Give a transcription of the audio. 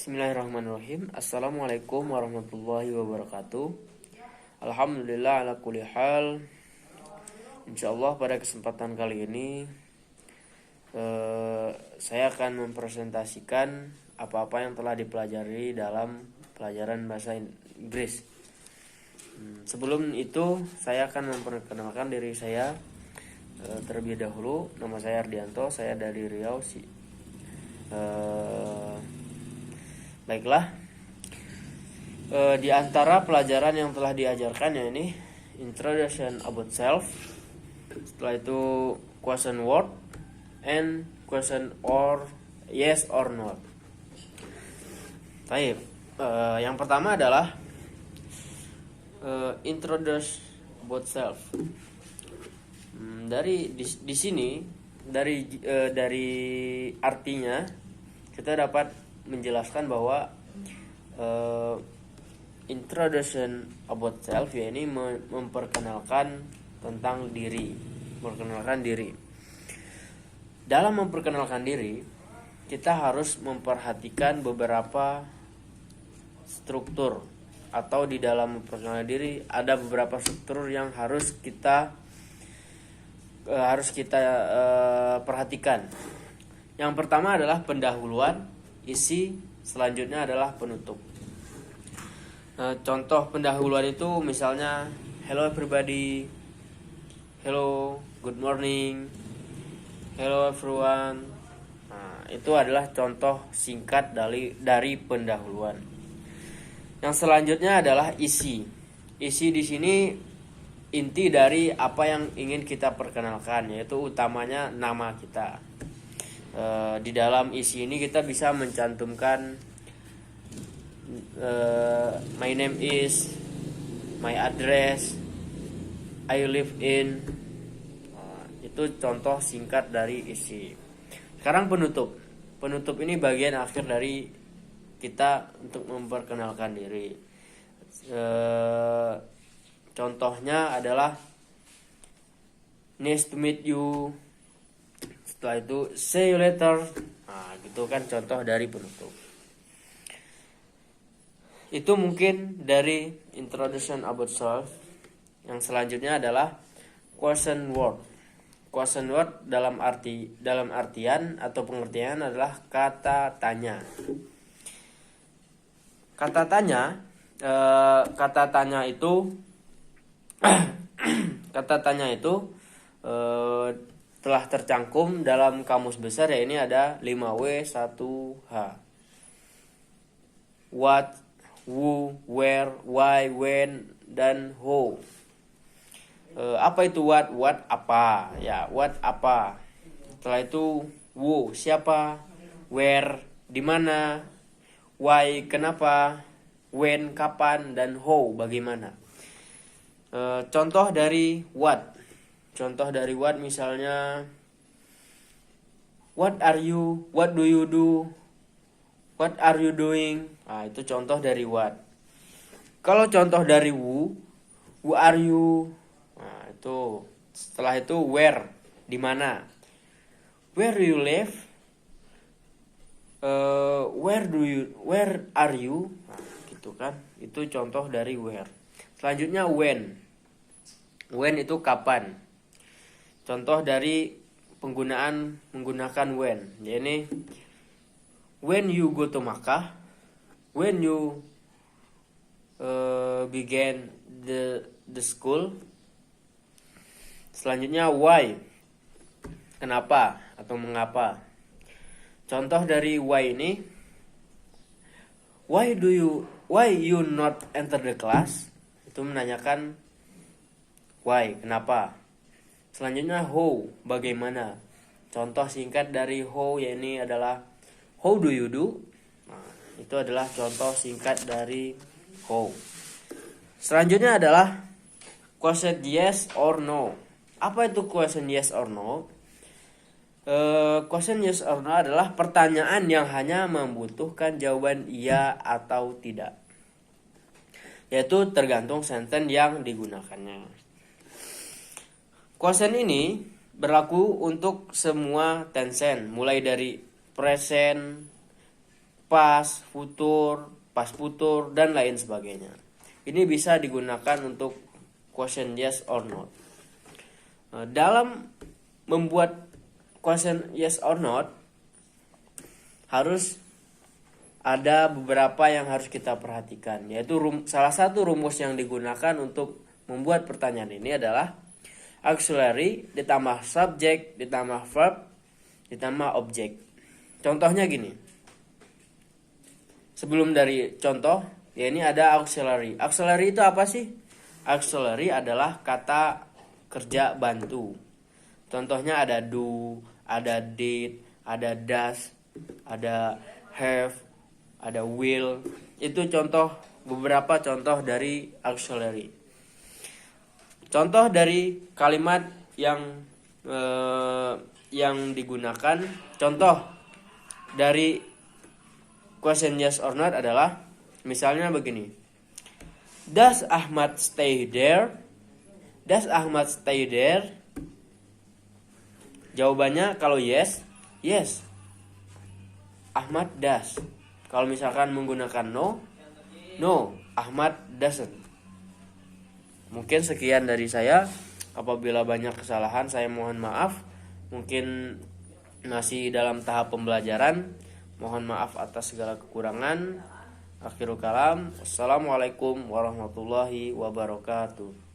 Bismillahirrahmanirrahim. Assalamualaikum warahmatullahi wabarakatuh. Alhamdulillah ala kulli hal. Insyaallah pada kesempatan kali ini saya akan mempresentasikan apa-apa yang telah dipelajari dalam pelajaran bahasa Inggris. Sebelum itu saya akan memperkenalkan diri saya terlebih dahulu. Nama saya Ardianto, saya dari Riau. Baiklah, di antara pelajaran yang telah diajarkan ya ini introduction about self, setelah itu question word and question or yes or not. Baik, yang pertama adalah introduce about self. Di sini dari artinya kita dapat menjelaskan bahwa introduction about self ya ini memperkenalkan tentang diri, memperkenalkan diri. Dalam memperkenalkan diri, kita harus memperhatikan beberapa struktur, atau di dalam memperkenalkan diri ada beberapa struktur yang harus kita perhatikan. Yang pertama adalah pendahuluan, isi, selanjutnya adalah penutup. Contoh pendahuluan itu misalnya hello everybody, hello, good morning, hello everyone. Itu adalah contoh singkat dari pendahuluan. Yang selanjutnya adalah isi. Isi di sini inti dari apa yang ingin kita perkenalkan, yaitu utamanya nama kita. Di dalam isi ini kita bisa mencantumkan my name is, my address, I live in. Itu contoh singkat dari isi. Sekarang penutup. Penutup ini bagian akhir dari kita untuk memperkenalkan diri. Contohnya adalah nice to meet you. Setelah itu see you later. Gitu kan contoh dari penutup. Itu mungkin dari introduction about self. Yang selanjutnya adalah question word. Question word dalam artian atau pengertian adalah kata tanya. Kata tanya itu telah tercangkum dalam kamus besar ya, ini ada 5W 1H. What, who, where, why, when, dan how. Apa itu what? What apa? Ya, what apa. Setelah itu who siapa, where di mana, why kenapa, when kapan, dan how bagaimana. Contoh dari what. Contoh dari what misalnya what are you, what do you do, what are you doing. Itu contoh dari what. Kalau contoh dari who are you. Itu setelah itu where, di mana, where do you live, where are you. Gitu kan. Itu contoh dari where. Selanjutnya when itu kapan. Contoh dari menggunakan when. Jadi when you go to Makkah, when you began the school. Selanjutnya why, kenapa atau mengapa. Contoh dari why ini, why you not enter the class. Itu menanyakan why, kenapa. Selanjutnya how, bagaimana. Contoh singkat dari how ya ini adalah how do you do. Itu adalah contoh singkat dari how. Selanjutnya adalah question yes or no. Apa itu question yes or no? Question yes or no adalah pertanyaan yang hanya membutuhkan jawaban iya atau tidak, yaitu tergantung sentence yang digunakannya. Question ini berlaku untuk semua tense, mulai dari present, pas futur, dan lain sebagainya. Ini bisa digunakan untuk question yes or not. Dalam membuat question yes or not, harus ada beberapa yang harus kita perhatikan, yaitu salah satu rumus yang digunakan untuk membuat pertanyaan ini adalah auxiliary ditambah subject ditambah verb ditambah objek. Contohnya gini. Sebelum dari contoh, ya ini ada auxiliary. Auxiliary itu apa sih? Auxiliary adalah kata kerja bantu. Contohnya ada do, ada did, ada does, ada have, ada will. Itu beberapa contoh dari auxiliary. Contoh dari kalimat yang digunakan, contoh dari question yes or not adalah misalnya begini. Does Ahmad stay there? Does Ahmad stay there? Jawabannya kalau yes, yes. Ahmad does. Kalau misalkan menggunakan no, no, Ahmad doesn't. Mungkin sekian dari saya. Apabila banyak kesalahan, saya mohon maaf. Mungkin masih dalam tahap pembelajaran. Mohon maaf atas segala kekurangan. Akhirul kalam. Assalamualaikum warahmatullahi wabarakatuh.